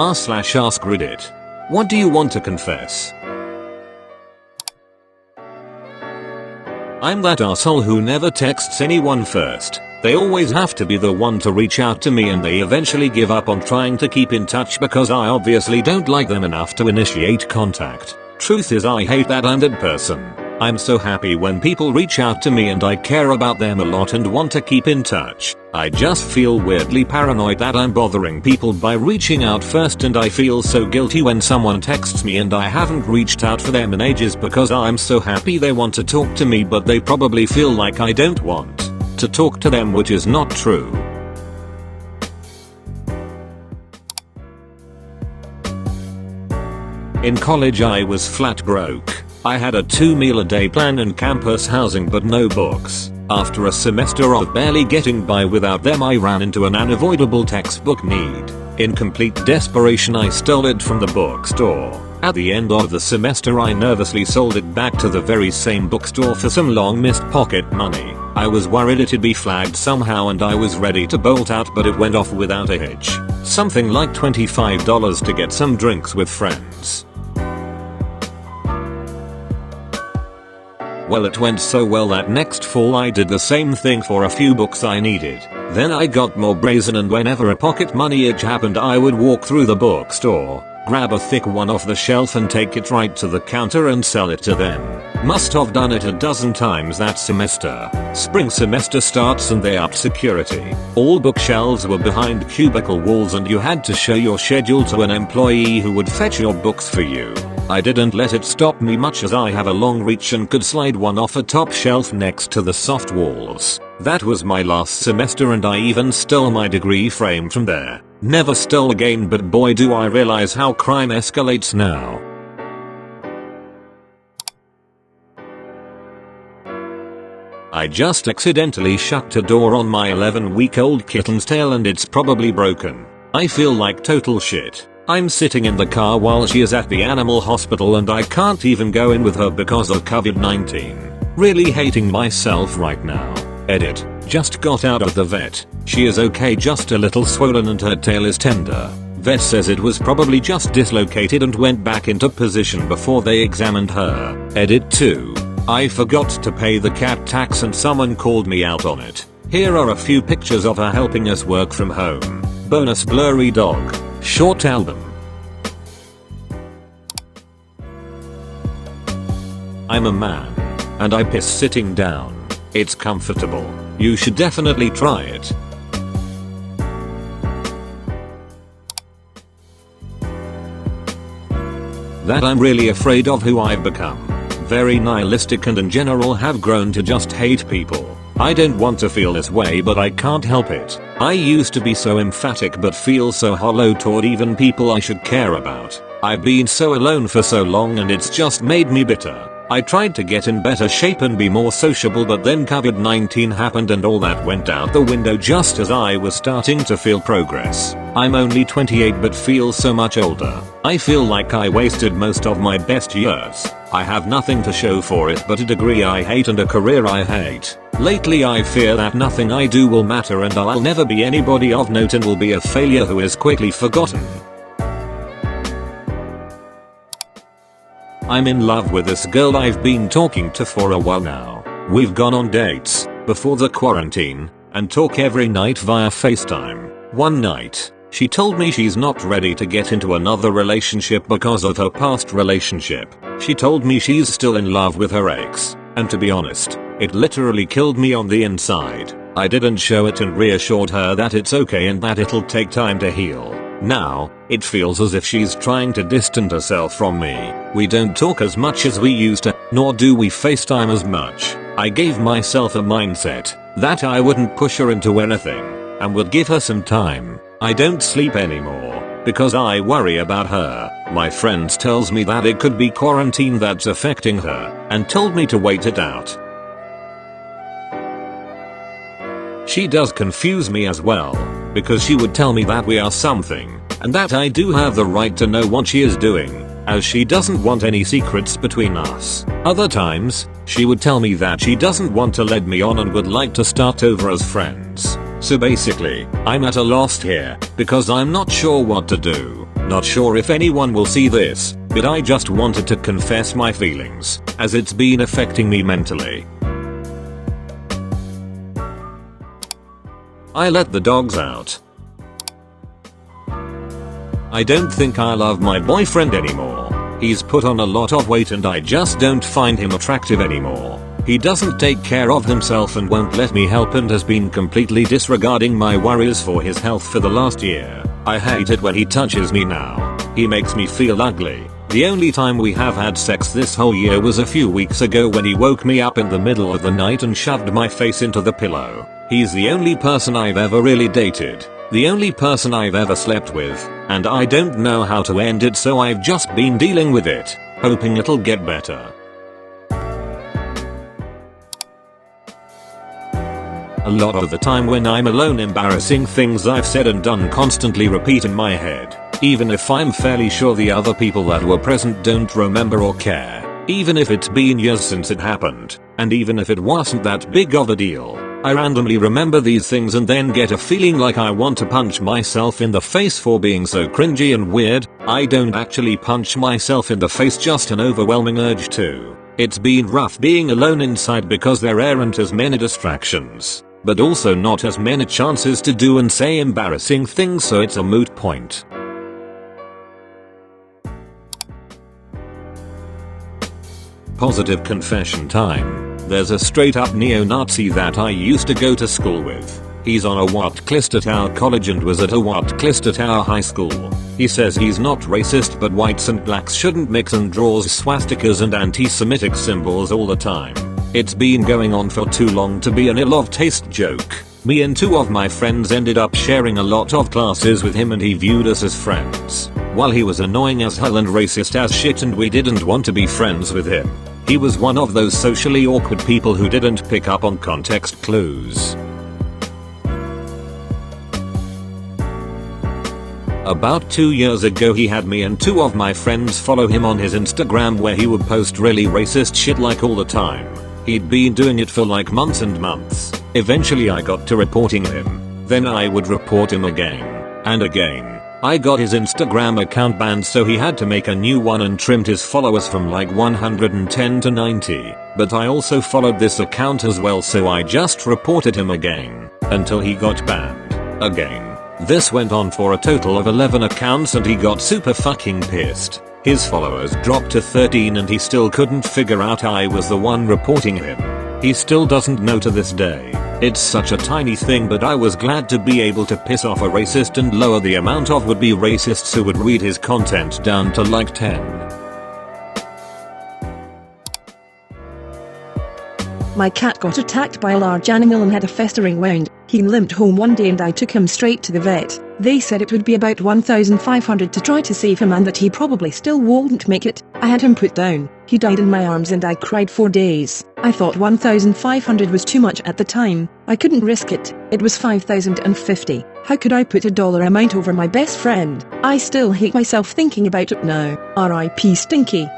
r/askreddit. What do you want to confess? I'm that asshole who never texts anyone first. They always have to be the one to reach out to me, and they eventually give up on trying to keep in touch because I obviously don't like them enough to initiate contact. Truth is, I hate that I'm that person. I'm so happy when people reach out to me and I care about them a lot and want to keep in touch. I just feel weirdly paranoid that I'm bothering people by reaching out first, and I feel so guilty when someone texts me and I haven't reached out for them in ages because I'm so happy they want to talk to me, but they probably feel like I don't want to talk to them, which is not true. In college I was flat broke. I had a 2-meal-a-day plan and campus housing but no books. After a semester of barely getting by without them, I ran into an unavoidable textbook need. In complete desperation, I stole it from the bookstore. At the end of the semester, I nervously sold it back to the very same bookstore for some long-missed pocket money. I was worried it'd be flagged somehow and I was ready to bolt out, but it went off without a hitch. Something like $25 to get some drinks with friends. Well, it went so well that next fall I did the same thing for a few books I needed. Then I got more brazen, and whenever a pocket money itch happened, I would walk through the bookstore, grab a thick one off the shelf and take it right to the counter and sell it to them. Must have done it a dozen times that semester. Spring semester starts and they upped security. All bookshelves were behind cubicle walls and you had to show your schedule to an employee who would fetch your books for you. I didn't let it stop me much, as I have a long reach and could slide one off a top shelf next to the soft walls. That was my last semester and I even stole my degree frame from there. Never stole again, but boy do I realize how crime escalates now. I just accidentally shut a door on my 11-week-old kitten's tail and it's probably broken. I feel like total shit. I'm sitting in the car while she is at the animal hospital and I can't even go in with her because of COVID-19. Really hating myself right now. Edit. Just got out of the vet. She is okay, just a little swollen and her tail is tender. Vet says it was probably just dislocated and went back into position before they examined her. Edit 2. I forgot to pay the cat tax and someone called me out on it. Here are a few pictures of her helping us work from home. Bonus blurry dog. Short album. I'm a man. And I piss sitting down. It's comfortable. You should definitely try it. That I'm really afraid of who I've become. Very nihilistic and in general have grown to just hate people. I don't want to feel this way, but I can't help it. I used to be so emphatic but feel so hollow toward even people I should care about. I've been so alone for so long and it's just made me bitter. I tried to get in better shape and be more sociable, but then COVID-19 happened and all that went out the window just as I was starting to feel progress. I'm only 28 but feel so much older. I feel like I wasted most of my best years. I have nothing to show for it but a degree I hate and a career I hate. Lately I fear that nothing I do will matter and I'll never be anybody of note and will be a failure who is quickly forgotten. I'm in love with this girl I've been talking to for a while now. We've gone on dates before the quarantine and talk every night via FaceTime. One night, she told me she's not ready to get into another relationship because of her past relationship. She told me she's still in love with her ex, and to be honest, it literally killed me on the inside. I didn't show it and reassured her that it's okay and that it'll take time to heal. Now, it feels as if she's trying to distance herself from me. We don't talk as much as we used to, nor do we FaceTime as much. I gave myself a mindset that I wouldn't push her into anything and would give her some time. I don't sleep anymore because I worry about her. My friends tells me that it could be quarantine that's affecting her and told me to wait it out. She does confuse me as well, because she would tell me that we are something, and that I do have the right to know what she is doing, as she doesn't want any secrets between us. Other times, she would tell me that she doesn't want to lead me on and would like to start over as friends. So basically, I'm at a loss here, because I'm not sure what to do. Not sure if anyone will see this, but I just wanted to confess my feelings, as it's been affecting me mentally. I let the dogs out. I don't think I love my boyfriend anymore. He's put on a lot of weight and I just don't find him attractive anymore. He doesn't take care of himself and won't let me help and has been completely disregarding my worries for his health for the last year. I hate it when he touches me now. He makes me feel ugly. The only time we have had sex this whole year was a few weeks ago when he woke me up in the middle of the night and shoved my face into the pillow. He's the only person I've ever really dated. The only person I've ever slept with, and I don't know how to end it, so I've just been dealing with it, hoping it'll get better. A lot of the time when I'm alone, embarrassing things I've said and done constantly repeat in my head, even if I'm fairly sure the other people that were present don't remember or care, even if it's been years since it happened, and even if it wasn't that big of a deal. I randomly remember these things and then get a feeling like I want to punch myself in the face for being so cringy and weird. I don't actually punch myself in the face, just an overwhelming urge to. It's been rough being alone inside because there aren't as many distractions, but also not as many chances to do and say embarrassing things, so it's a moot point. Positive confession time. There's a straight up neo-Nazi that I used to go to school with. He's on a watchlist at our college and was at a watchlist at our high school. He says he's not racist, but whites and blacks shouldn't mix, and draws swastikas and anti-Semitic symbols all the time. It's been going on for too long to be an ill-of-taste joke. Me and two of my friends ended up sharing a lot of classes with him and he viewed us as friends. While he was annoying as hell and racist as shit and we didn't want to be friends with him, he was one of those socially awkward people who didn't pick up on context clues. About 2 years ago he had me and two of my friends follow him on his Instagram, where he would post really racist shit like all the time. He'd been doing it for like months and months. Eventually I got to reporting him. Then I would report him again. And again. I got his Instagram account banned, so he had to make a new one and trimmed his followers from like 110 to 90. But I also followed this account as well, so I just reported him again. Until he got banned. Again. This went on for a total of 11 accounts and he got super fucking pissed. His followers dropped to 13 and he still couldn't figure out I was the one reporting him. He still doesn't know to this day. It's such a tiny thing, but I was glad to be able to piss off a racist and lower the amount of would-be racists who would read his content down to like 10. My cat got attacked by a large animal and had a festering wound. He limped home one day and I took him straight to the vet. They said it would be about 1,500 to try to save him and that he probably still wouldn't make it. I had him put down. He died in my arms and I cried for days. I thought 1,500 was too much at the time. I couldn't risk it. It was 5,050. How could I put a dollar amount over my best friend? I still hate myself thinking about it now. R.I.P. Stinky.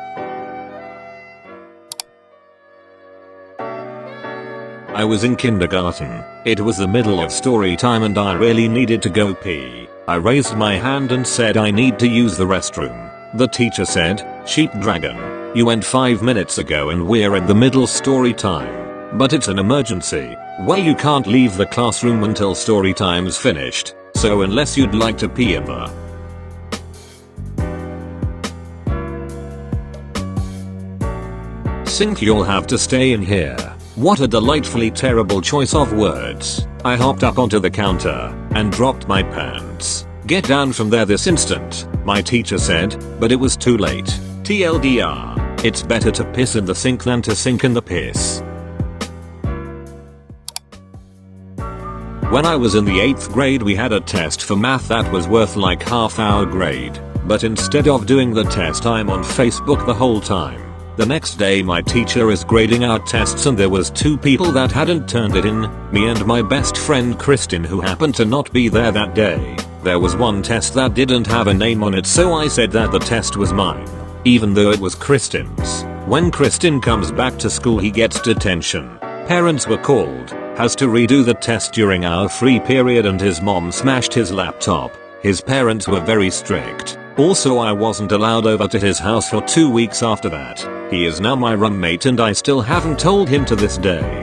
I was in kindergarten. It was the middle of story time and I really needed to go pee. I raised my hand and said I need to use the restroom. The teacher said, "Sheep dragon, you went 5 minutes ago and we're in the middle story time. But it's an emergency. Well, you can't leave the classroom until story time's finished. So unless you'd like to pee in the sink, you'll have to stay in here." What a delightfully terrible choice of words. I hopped up onto the counter and dropped my pants. "Get down from there this instant," my teacher said, but it was too late. TLDR, it's better to piss in the sink than to sink in the piss. When I was in the 8th grade we had a test for math that was worth like half our grade, but instead of doing the test I'm on Facebook the whole time. The next day my teacher is grading our tests and there was 2 people that hadn't turned it in, me and my best friend Kristen, who happened to not be there that day. There was one test that didn't have a name on it, so I said that the test was mine, even though it was Kristen's. When Kristen comes back to school he gets detention. Parents were called, has to redo the test during our free period and his mom smashed his laptop. His parents were very strict. Also, I wasn't allowed over to his house for 2 weeks after that. He is now my roommate and I still haven't told him to this day.